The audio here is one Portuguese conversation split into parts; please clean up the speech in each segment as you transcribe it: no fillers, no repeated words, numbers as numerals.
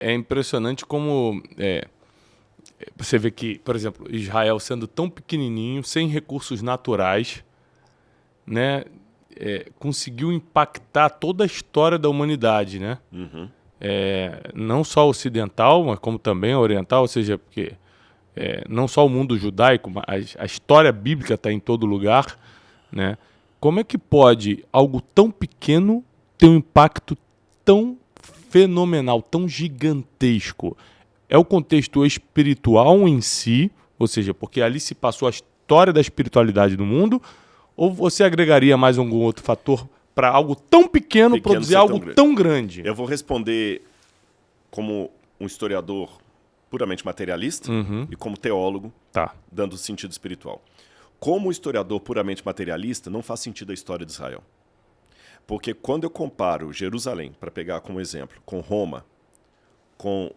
É impressionante como você vê que, por exemplo, Israel sendo tão pequenininho, sem recursos naturais, né, conseguiu impactar toda a história da humanidade, né? Uhum. Não só ocidental, mas como também oriental, ou seja, porque não só o mundo judaico, mas a história bíblica está em todo lugar, né? Como é que pode algo tão pequeno ter um impacto tão fenomenal, tão gigantesco? É o contexto espiritual em si, ou seja, porque ali se passou a história da espiritualidade do mundo, ou você agregaria mais algum outro fator para algo tão pequeno produzir algo tão grande? Eu vou responder como um historiador puramente materialista e como teólogo, dando sentido espiritual. Como historiador puramente materialista, não faz sentido a história de Israel. Porque quando eu comparo Jerusalém, para pegar como exemplo, com Roma, com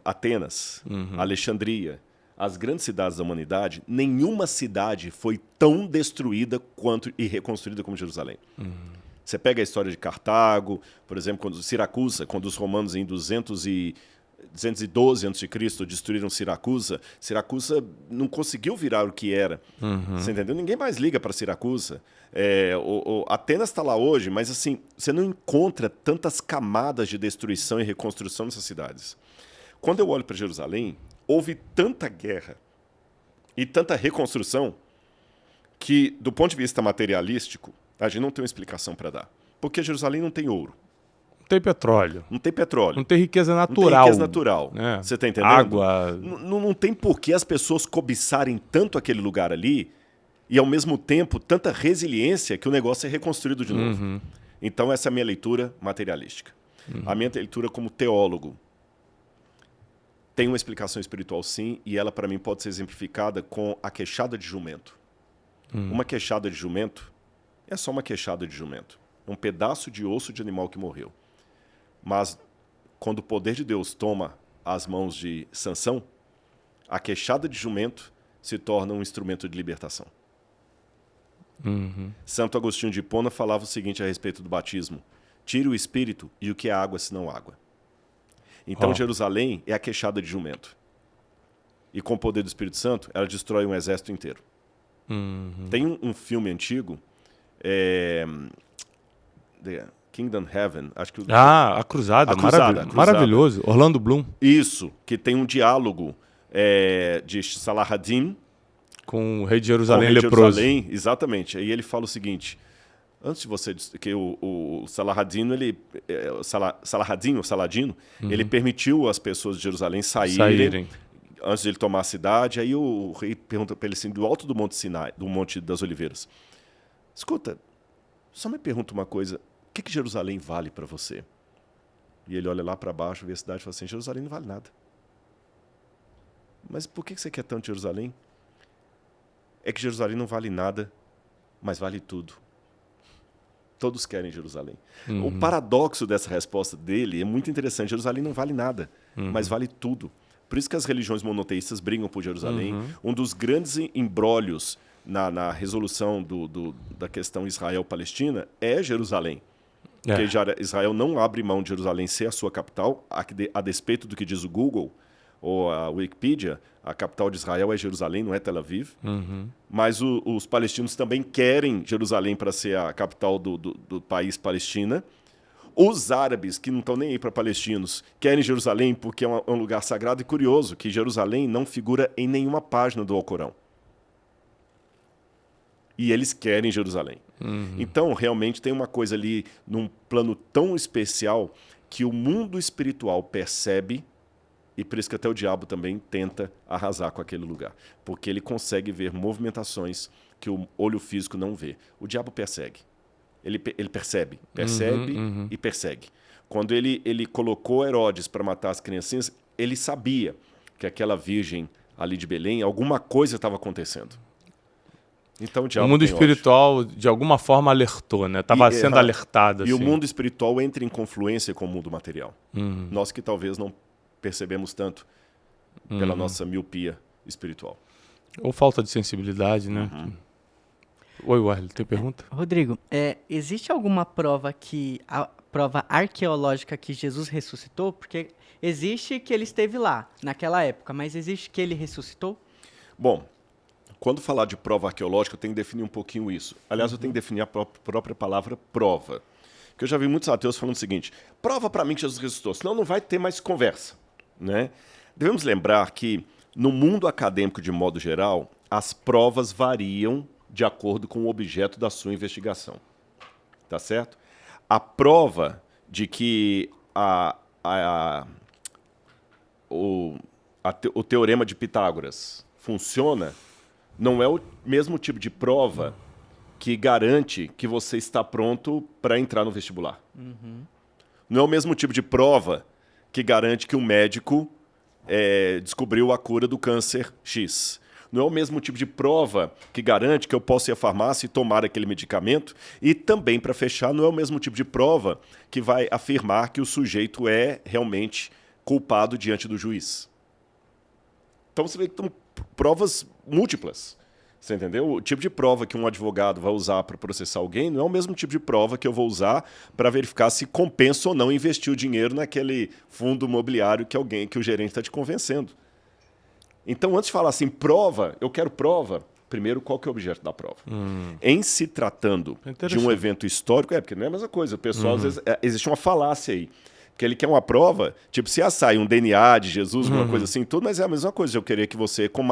Atenas, Alexandria, as grandes cidades da humanidade, nenhuma cidade foi tão destruída quanto e reconstruída como Jerusalém. Você pega a história de Cartago, por exemplo, quando Siracusa, quando os romanos em 212 a.C. destruíram Siracusa, Siracusa não conseguiu virar o que era. Você entendeu? Ninguém mais liga para Siracusa. Atenas está lá hoje, mas assim, você não encontra tantas camadas de destruição e reconstrução nessas cidades. Quando eu olho para Jerusalém, houve tanta guerra e tanta reconstrução que, do ponto de vista materialístico, a gente não tem uma explicação para dar. Porque Jerusalém não tem ouro. Não tem petróleo. Não tem petróleo. Não tem riqueza natural. Não tem riqueza natural. Você está entendendo? Água. Não tem por que as pessoas cobiçarem tanto aquele lugar ali e, ao mesmo tempo, tanta resiliência que o negócio é reconstruído de novo. Então, essa é a minha leitura materialística. A minha leitura como teólogo tem uma explicação espiritual, sim, e ela, para mim, pode ser exemplificada com a queixada de jumento. Uma queixada de jumento é só uma queixada de jumento. É um pedaço de osso de animal que morreu. Mas, quando o poder de Deus toma as mãos de Sansão, a queixada de jumento se torna um instrumento de libertação. Santo Agostinho de Hipona falava o seguinte a respeito do batismo: tire o espírito e o que é água senão água. Então, Jerusalém é a queixada de jumento. E com o poder do Espírito Santo, ela destrói um exército inteiro. Tem um filme antigo, The Kingdom Heaven, acho que A Cruzada, maravilhoso. Orlando Bloom. Isso, que tem um diálogo de Saladin com o rei de Jerusalém leproso. Exatamente. Aí ele fala o seguinte: antes de você, que o Saladino, ele permitiu as pessoas de Jerusalém saírem antes de ele tomar a cidade. Aí o rei pergunta para ele assim, do alto do Monte Sinai, do Monte das Oliveiras: escuta, só me pergunta uma coisa, o que Jerusalém vale para você? E ele olha lá para baixo, vê a cidade e fala assim: Jerusalém não vale nada. Mas por que você quer tanto Jerusalém? É que Jerusalém não vale nada, mas vale tudo. Todos querem Jerusalém. O paradoxo dessa resposta dele é muito interessante. Jerusalém não vale nada, mas vale tudo. Por isso que as religiões monoteístas brigam por Jerusalém. Um dos grandes embrólios na resolução da questão Israel-Palestina é Jerusalém. Porque Israel não abre mão de Jerusalém ser a sua capital, a despeito do que diz o Google ou a Wikipedia. A capital de Israel é Jerusalém, não é Tel Aviv. Mas os palestinos também querem Jerusalém para ser a capital do país Palestina. Os árabes, que não estão nem aí para palestinos, querem Jerusalém porque é um lugar sagrado. E curioso que Jerusalém não figura em nenhuma página do Alcorão. E eles querem Jerusalém. Então, realmente, tem uma coisa ali num plano tão especial que o mundo espiritual percebe. E por isso que até o diabo também tenta arrasar com aquele lugar. Porque ele consegue ver movimentações que o olho físico não vê. O diabo persegue. Ele percebe e persegue. Quando ele colocou Herodes para matar as criancinhas, ele sabia que aquela virgem ali de Belém, alguma coisa estava acontecendo. Então o diabo mundo espiritual, de alguma forma, alertou, né? Estava sendo alertado. E o mundo espiritual entra em confluência com o mundo material. Nós que talvez não percebemos tanto pela nossa miopia espiritual. Ou falta de sensibilidade, né? Oi, Warley, tem pergunta? Rodrigo, existe alguma prova que prova arqueológica que Jesus ressuscitou? Porque existe que ele esteve lá, naquela época, mas existe que ele ressuscitou? Bom, quando falar de prova arqueológica, eu tenho que definir um pouquinho isso. Aliás, eu tenho que definir a própria palavra prova. Porque eu já vi muitos ateus falando o seguinte: prova para mim que Jesus ressuscitou, senão não vai ter mais conversa, né? Devemos lembrar que, no mundo acadêmico de modo geral, as provas variam de acordo com o objeto da sua investigação. Tá certo? A prova de que o teorema de Pitágoras funciona não é o mesmo tipo de prova que garante que você está pronto para entrar no vestibular. Não é o mesmo tipo de prova que garante que um médico descobriu a cura do câncer X. Não é o mesmo tipo de prova que garante que eu posso ir à farmácia e tomar aquele medicamento. E também, para fechar, não é o mesmo tipo de prova que vai afirmar que o sujeito é realmente culpado diante do juiz. Então você vê que são provas múltiplas. Você entendeu? O tipo de prova que um advogado vai usar para processar alguém não é o mesmo tipo de prova que eu vou usar para verificar se compensa ou não investir o dinheiro naquele fundo imobiliário que o gerente está te convencendo. Então, antes de falar assim, prova, eu quero prova, primeiro, qual que é o objeto da prova? Em se tratando de um evento histórico, porque não é a mesma coisa. O pessoal, às vezes, existe uma falácia aí. Que ele quer uma prova, tipo, se sai um DNA de Jesus, uma coisa assim, tudo, mas é a mesma coisa. Eu queria que você, com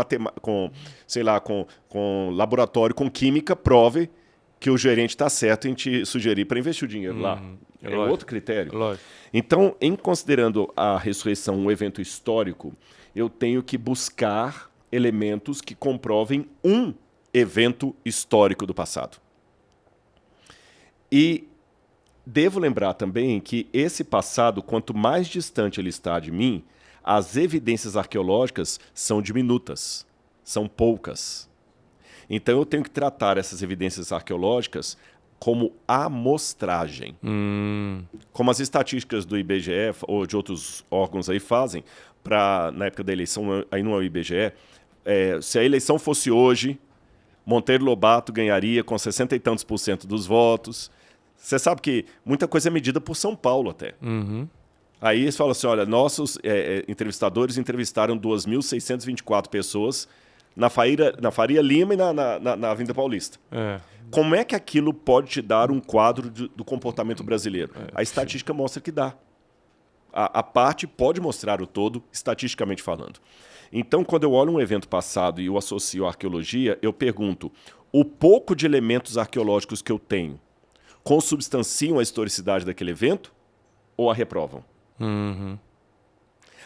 laboratório, com química, prove que o gerente está certo em te sugerir para investir o dinheiro lá. É outro critério. Lógico. Então, em considerando a ressurreição um evento histórico, eu tenho que buscar elementos que comprovem um evento histórico do passado. E devo lembrar também que esse passado, quanto mais distante ele está de mim, as evidências arqueológicas são diminutas, são poucas. Então eu tenho que tratar essas evidências arqueológicas como amostragem. Como as estatísticas do IBGE ou de outros órgãos aí fazem, na época da eleição, aí não é o IBGE, se a eleição fosse hoje, Monteiro Lobato ganharia com 60 e tantos % dos votos. Você sabe que muita coisa é medida por São Paulo até. Aí eles falam assim, olha, nossos entrevistadores entrevistaram 2.624 pessoas na Faria Lima e na Avenida Paulista. Como é que aquilo pode te dar um quadro do comportamento brasileiro? A estatística mostra que dá. A parte pode mostrar o todo, estatisticamente falando. Então, quando eu olho um evento passado e eu associo à arqueologia, eu pergunto, o pouco de elementos arqueológicos que eu tenho consubstanciam a historicidade daquele evento ou a reprovam?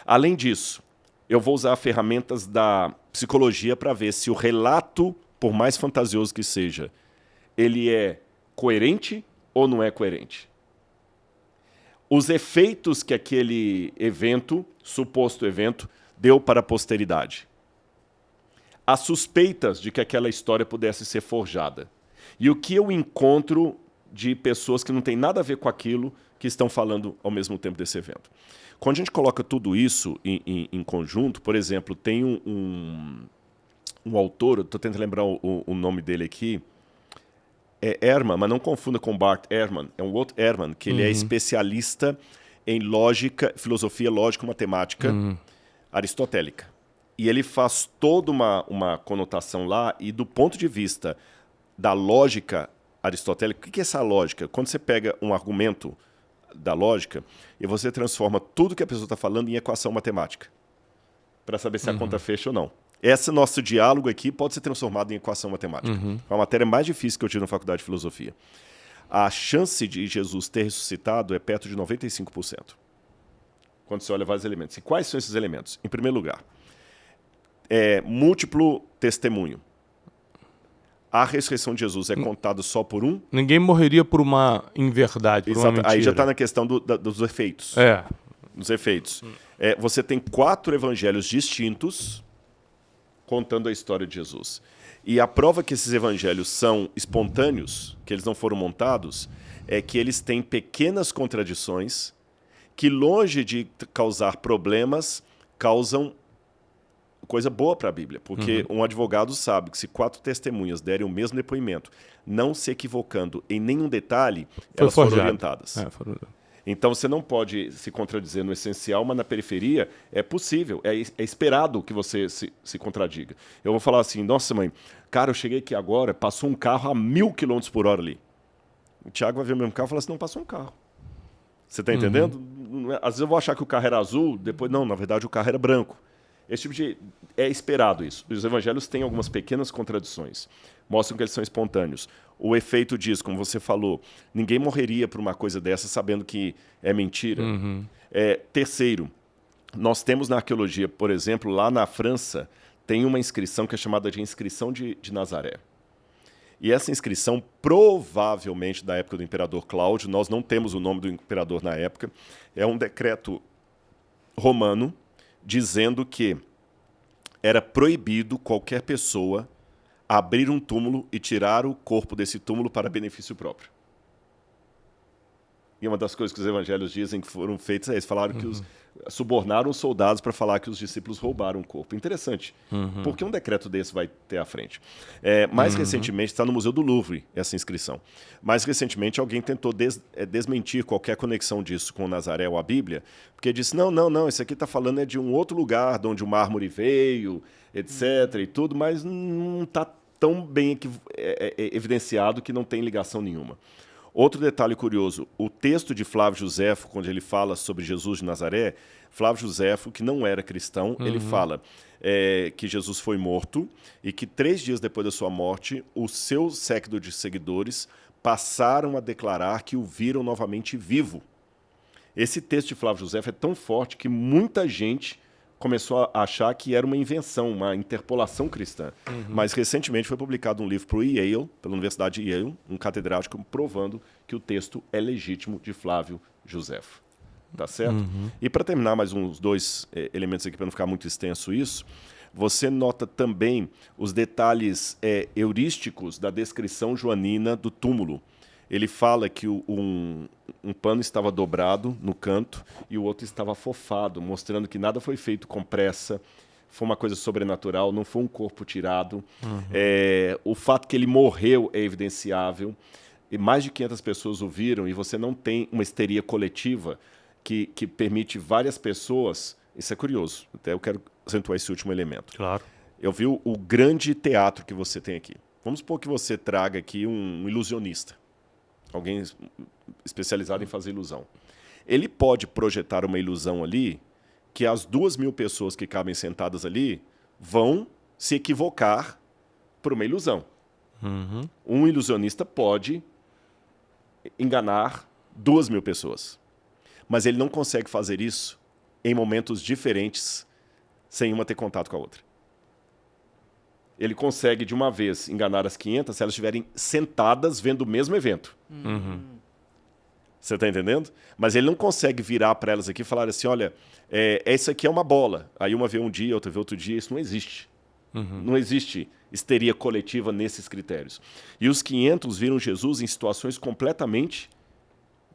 Além disso, eu vou usar ferramentas da psicologia para ver se o relato, por mais fantasioso que seja, ele é coerente ou não é coerente. Os efeitos que aquele evento, suposto evento, deu para a posteridade. As suspeitas de que aquela história pudesse ser forjada. E o que eu encontro de pessoas que não têm nada a ver com aquilo que estão falando ao mesmo tempo desse evento. Quando a gente coloca tudo isso em conjunto, por exemplo, tem um autor, eu estou tentando lembrar o nome dele aqui, é Ehrman, mas não confunda com Bart Ehrman, é um outro Ehrman, que ele é especialista em lógica, filosofia lógico-matemática aristotélica. E ele faz toda uma conotação lá, e do ponto de vista da lógica aristotélica, o que é essa lógica? Quando você pega um argumento da lógica e você transforma tudo que a pessoa está falando em equação matemática, para saber se a conta fecha ou não. Esse nosso diálogo aqui pode ser transformado em equação matemática. É a matéria mais difícil que eu tive na faculdade de filosofia. A chance de Jesus ter ressuscitado é perto de 95%. Quando você olha vários elementos. E quais são esses elementos? Em primeiro lugar, múltiplo testemunho. A ressurreição de Jesus é contada só por um? Ninguém morreria por uma inverdade, por uma mentira. Aí já está na questão dos efeitos. Dos efeitos. Você tem 4 evangelhos distintos contando a história de Jesus. E a prova que esses evangelhos são espontâneos, que eles não foram montados, é que eles têm pequenas contradições que, longe de causar problemas, causam coisa boa para a Bíblia. Porque um advogado sabe que se 4 testemunhas derem o mesmo depoimento, não se equivocando em nenhum detalhe, elas foram orientadas. Então você não pode se contradizer no essencial, mas na periferia é possível, é esperado que você se contradiga. Eu vou falar assim, nossa mãe, cara, eu cheguei aqui agora, passou um carro a 1000 km por hora ali. O Thiago vai ver o mesmo carro e falar assim, não, passou um carro. Você está entendendo? Às vezes eu vou achar que o carro era azul, depois não, na verdade o carro era branco. Esse tipo de... É esperado isso. Os evangelhos têm algumas pequenas contradições. Mostram que eles são espontâneos. O efeito disso, como você falou, ninguém morreria por uma coisa dessa sabendo que é mentira. Terceiro, nós temos na arqueologia, por exemplo, lá na França, tem uma inscrição que é chamada de inscrição de Nazaré. E essa inscrição, provavelmente da época do imperador Cláudio, nós não temos o nome do imperador na época, é um decreto romano dizendo que era proibido qualquer pessoa abrir um túmulo e tirar o corpo desse túmulo para benefício próprio. E uma das coisas que os evangelhos dizem que foram feitas é eles falaram que subornaram os soldados para falar que os discípulos roubaram o corpo. Interessante. Por que um decreto desse vai ter à frente? Mais recentemente, está no Museu do Louvre essa inscrição. Mais recentemente, alguém tentou desmentir qualquer conexão disso com Nazaré ou a Bíblia, porque disse, não, isso aqui está falando de um outro lugar, de onde o mármore veio, etc. e tudo, mas não está tão bem evidenciado que não tem ligação nenhuma. Outro detalhe curioso, o texto de Flávio Joséfo, quando ele fala sobre Jesus de Nazaré, Flávio Joséfo, que não era cristão, ele fala que Jesus foi morto e que 3 dias depois da sua morte, o seu séquito de seguidores passaram a declarar que o viram novamente vivo. Esse texto de Flávio Joséfo é tão forte que muita gente começou a achar que era uma invenção, uma interpolação cristã. Mas recentemente foi publicado um livro para o Yale, pela Universidade de Yale, um catedrático provando que o texto é legítimo de Flávio Joséfo. Tá certo? E para terminar mais uns 2 elementos aqui, para não ficar muito extenso isso, você nota também os detalhes heurísticos da descrição joanina do túmulo. Ele fala que um pano estava dobrado no canto e o outro estava afofado, mostrando que nada foi feito com pressa, foi uma coisa sobrenatural, não foi um corpo tirado. O fato que ele morreu é evidenciável. E mais de 500 pessoas o viram e você não tem uma histeria coletiva que permite várias pessoas... Isso é curioso, até eu quero acentuar esse último elemento. Claro. Eu vi o grande teatro que você tem aqui. Vamos supor que você traga aqui um ilusionista. Alguém especializado em fazer ilusão. Ele pode projetar uma ilusão ali que as 2.000 pessoas que cabem sentadas ali vão se equivocar por uma ilusão. Um ilusionista pode enganar 2.000 pessoas. Mas ele não consegue fazer isso em momentos diferentes sem uma ter contato com a outra. Ele consegue, de uma vez, enganar as 500 se elas estiverem sentadas vendo o mesmo evento. Você está entendendo? Mas ele não consegue virar para elas aqui e falar assim, olha, isso aqui é uma bola. Aí uma vê um dia, outra vê outro dia. Isso não existe. Não existe histeria coletiva nesses critérios. E os 500 viram Jesus em situações completamente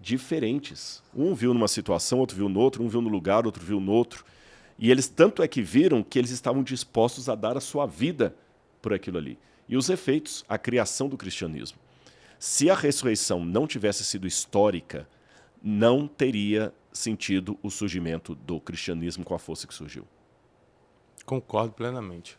diferentes. Um viu numa situação, outro viu no outro, um viu no lugar, outro viu no outro. E eles tanto é que viram que eles estavam dispostos a dar a sua vida por aquilo ali. E os efeitos, a criação do cristianismo. Se a ressurreição não tivesse sido histórica, não teria sentido o surgimento do cristianismo com a força que surgiu. Concordo plenamente.